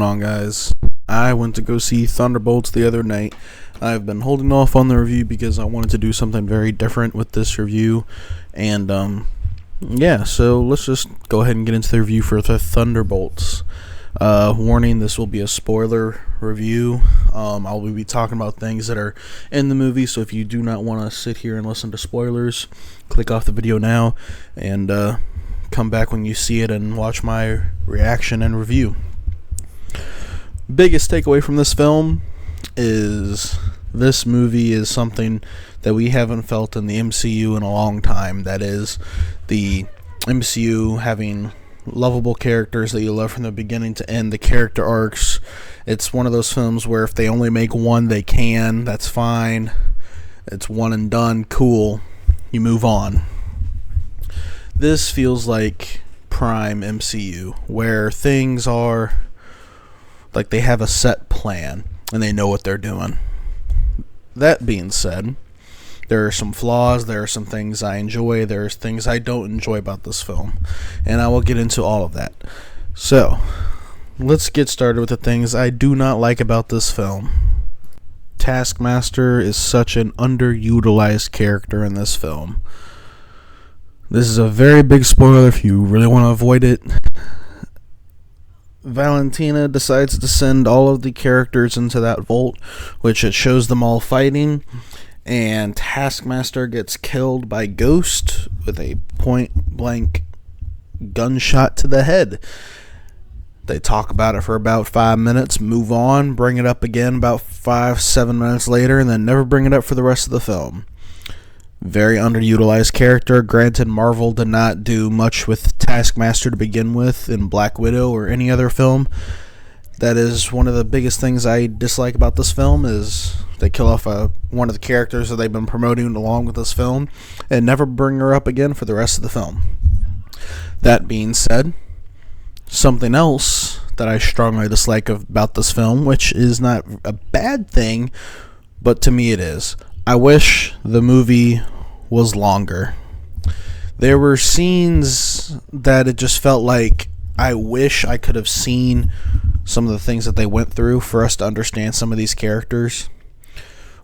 going on, guys? I went to go see Thunderbolts the other night. I've been holding off on the review because I wanted to do something very different with this review. And, yeah, so let's just go ahead and get into the review for the Thunderbolts. Warning, this will be a spoiler review. I'll be talking about things that are in the movie, so if you do not want to sit here and listen to spoilers, click off the video now and come back when you see it and watch my reaction and review. Biggest takeaway from this film is this movie is something that we haven't felt in the MCU in a long time. That is, the MCU having lovable characters that you love from the beginning to end, the character arcs. It's one of those films where if they only make one, they can. That's fine. It's one and done. Cool. You move on. This feels like prime MCU, where things are like they have a set plan and they know what they're doing. That being said, there are some flaws, there are some things I enjoy, there's things I don't enjoy about this film, and I will get into all of that. So, let's get started with the things I do not like about this film. Taskmaster is such an underutilized character in this film. This is a very big spoiler if you really want to avoid it. Valentina decides to send all of the characters into that vault, which it shows them all fighting, and Taskmaster gets killed by Ghost with a point-blank gunshot to the head. They talk about it for about 5 minutes, move on, bring it up again about 5-7 minutes later, and then never bring it up for the rest of the film. Very underutilized character. Granted, Marvel did not do much with Taskmaster to begin with in Black Widow or any other film. That is one of the biggest things I dislike about this film, is they kill off one of the characters that they've been promoting along with this film and never bring her up again for the rest of the film. That being said, something else that I strongly dislike about this film, which is not a bad thing, but to me it is. I wish the movie was longer. There were scenes that it just felt like I wish I could have seen some of the things that they went through for us to understand some of these characters.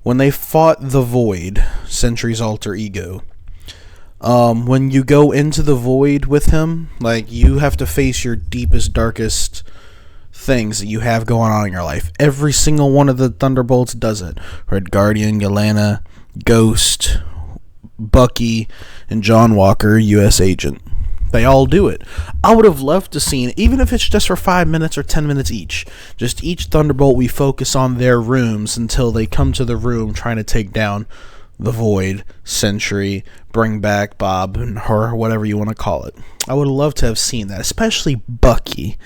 When they fought the Void, Sentry's alter ego, when you go into the Void with him, like, you have to face your deepest, darkest things that you have going on in your life. Every single one of the Thunderbolts does it. Red Guardian, Yelena, Ghost, Bucky, and John Walker, U.S. Agent. They all do it. I would have loved to see, even if it's just for 5 minutes or 10 minutes each, just each Thunderbolt we focus on their rooms until they come to the room trying to take down the Void, Sentry, bring back Bob, and her, whatever you want to call it. I would have loved to have seen that, especially Bucky.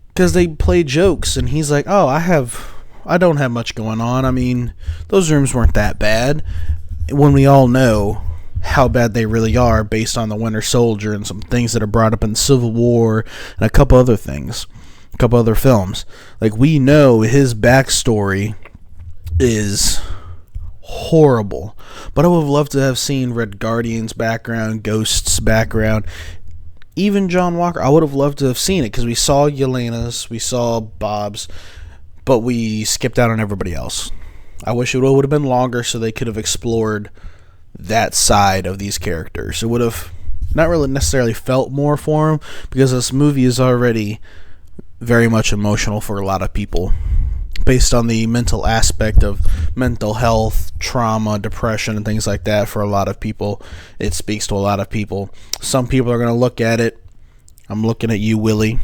Because they play jokes, and he's like, oh, I don't have much going on. I mean, those rooms weren't that bad. When we all know how bad they really are based on the Winter Soldier and some things that are brought up in Civil War and a couple other things, a couple other films. Like, we know his backstory is horrible. But I would have loved to have seen Red Guardian's background, Ghost's background, even John Walker. I would have loved to have seen it, because we saw Yelena's, we saw Bob's, but we skipped out on everybody else. I wish it would have been longer so they could have explored that side of these characters. It would have not really necessarily felt more for them, because this movie is already very much emotional for a lot of people, based on the mental aspect of mental health, trauma, depression, and things like that. For a lot of people, it speaks to a lot of people. Some people are going to look at it. I'm looking at you, Willie.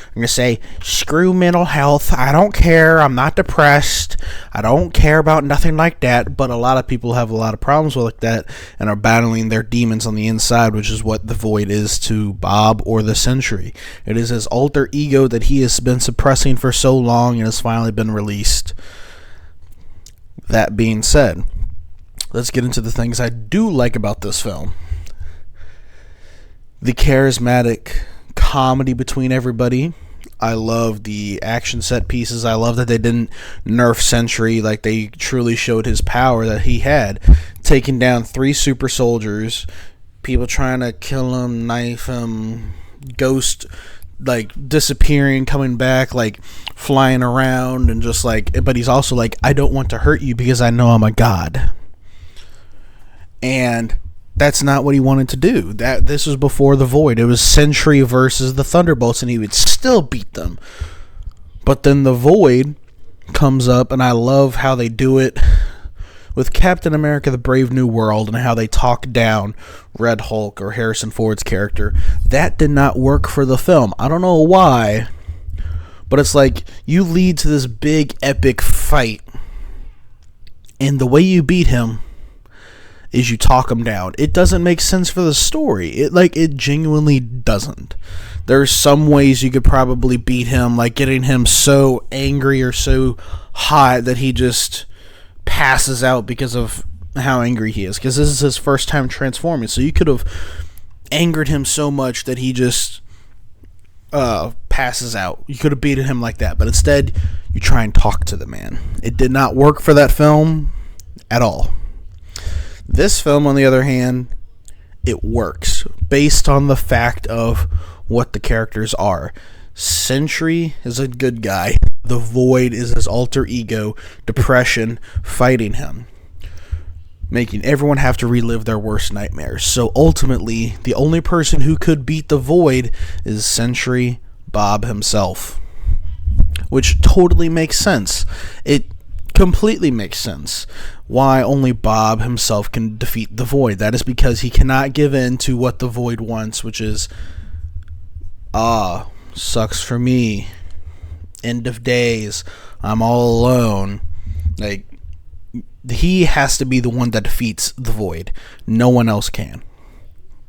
I'm going to say, screw mental health. I don't care. I'm not depressed. I don't care about nothing like that. But a lot of people have a lot of problems with that and are battling their demons on the inside, which is what the Void is to Bob or the Sentry. It is his alter ego that he has been suppressing for so long and has finally been released. That being said, let's get into the things I do like about this film. The charismatic comedy between everybody. I love the action set pieces. I love that they didn't nerf Sentry. Like, they truly showed his power that he had, taking down 3 super soldiers, people trying to kill him, knife him, Ghost like disappearing, coming back, like flying around, and just like, but he's also like, I don't want to hurt you because I know I'm a god. And that's not what he wanted to do. This was before the Void. It was Sentry versus the Thunderbolts, and he would still beat them. But then the Void comes up, and I love how they do it with Captain America: The Brave New World, and how they talk down Red Hulk or Harrison Ford's character. That did not work for the film. I don't know why, but it's like, you lead to this big epic fight, and the way you beat him is you talk him down. It doesn't make sense for the story. It genuinely doesn't. There's some ways you could probably beat him, like getting him so angry or so hot that he just passes out because of how angry he is, because this is his first time transforming. So you could have angered him so much that he just passes out. You could have beaten him like that, but instead you try and talk to the man. It did not work for that film at all. This film, on the other hand, it works based on the fact of what the characters are. Sentry is a good guy. The Void is his alter ego, Depression, fighting him, making everyone have to relive their worst nightmares. So ultimately, the only person who could beat the Void is Sentry Bob himself, which totally makes sense. It completely makes sense why only Bob himself can defeat the Void. That is because he cannot give in to what the Void wants, which is, sucks for me, end of days, I'm all alone. Like, he has to be the one that defeats the Void. No one else can.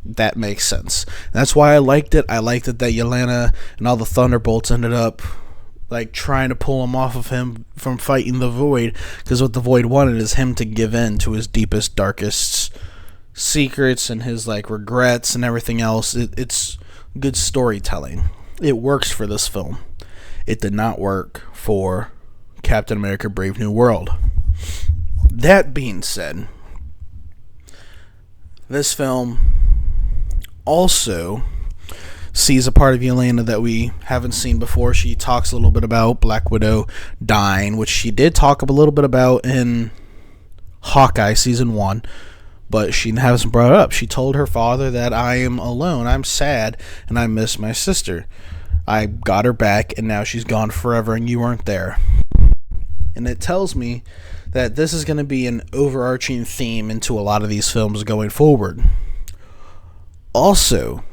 That makes sense. That's why I liked it. I liked it that Yelena and all the Thunderbolts ended up like trying to pull him off of him from fighting the Void, because what the Void wanted is him to give in to his deepest, darkest secrets and his like regrets and everything else. It's good storytelling. It works for this film. It did not work for Captain America: Brave New World. That being said, this film also sees a part of Yelena that we haven't seen before. She talks a little bit about Black Widow dying, which she did talk a little bit about in Hawkeye Season 1, but she hasn't brought it up. She told her father that I am alone, I'm sad, and I miss my sister. I got her back, and now she's gone forever, and you weren't there. And it tells me that this is going to be an overarching theme into a lot of these films going forward. Also,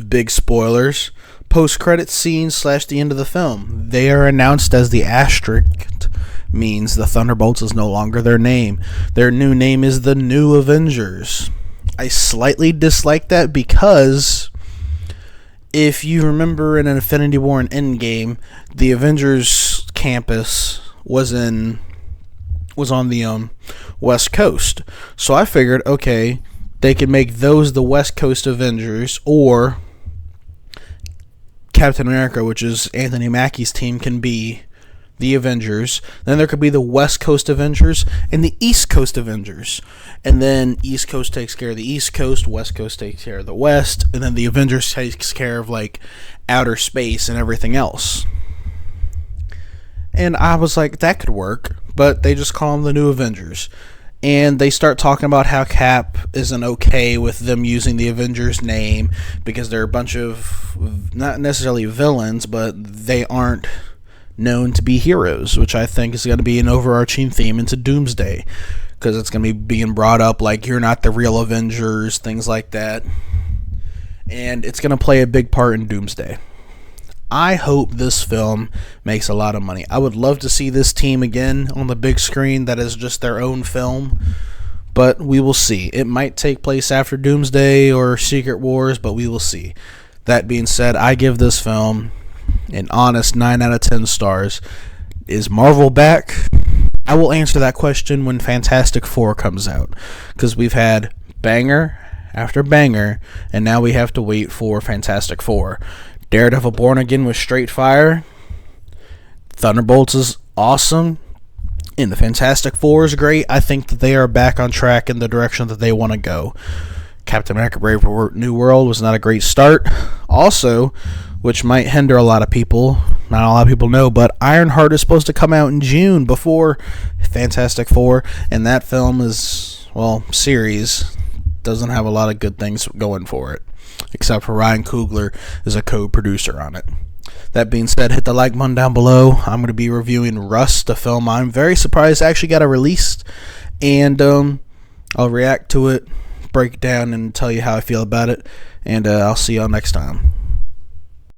big spoilers, post-credit scenes / the end of the film. They are announced as the asterisk means the Thunderbolts is no longer their name. Their new name is the New Avengers. I slightly dislike that because if you remember in Infinity War and Endgame, the Avengers campus was on the West Coast. So I figured, okay, they could make those the West Coast Avengers, or Captain America, which is Anthony Mackie's team, can be the Avengers. Then there could be the West Coast Avengers and the East Coast Avengers. And then East Coast takes care of the East Coast, West Coast takes care of the West, and then the Avengers takes care of like outer space and everything else. And I was like, that could work, but they just call them the New Avengers. And they start talking about how Cap isn't okay with them using the Avengers name because they're a bunch of, not necessarily villains, but they aren't known to be heroes, which I think is going to be an overarching theme into Doomsday, because it's going to be being brought up like, you're not the real Avengers, things like that. And it's going to play a big part in Doomsday. I hope this film makes a lot of money. I would love to see this team again on the big screen that is just their own film, but we will see. It might take place after Doomsday or Secret Wars, but we will see. That being said, I give this film an honest 9 out of 10 stars. Is Marvel back? I will answer that question when Fantastic Four comes out, because we've had banger after banger, and now we have to wait for Fantastic Four. Daredevil Born Again was straight fire. Thunderbolts is awesome. And the Fantastic Four is great. I think that they are back on track in the direction that they want to go. Captain America: Brave New World was not a great start. Also, which might hinder a lot of people. Not a lot of people know, but Ironheart is supposed to come out in June before Fantastic Four, and that film is, well, series, doesn't have a lot of good things going for it, except for Ryan Coogler is a co-producer on it. That being said, hit the like button down below. I'm going to be reviewing Rust, a film I'm very surprised actually got released, and I'll react to it, break it down, and tell you how I feel about it, and I'll see y'all next time.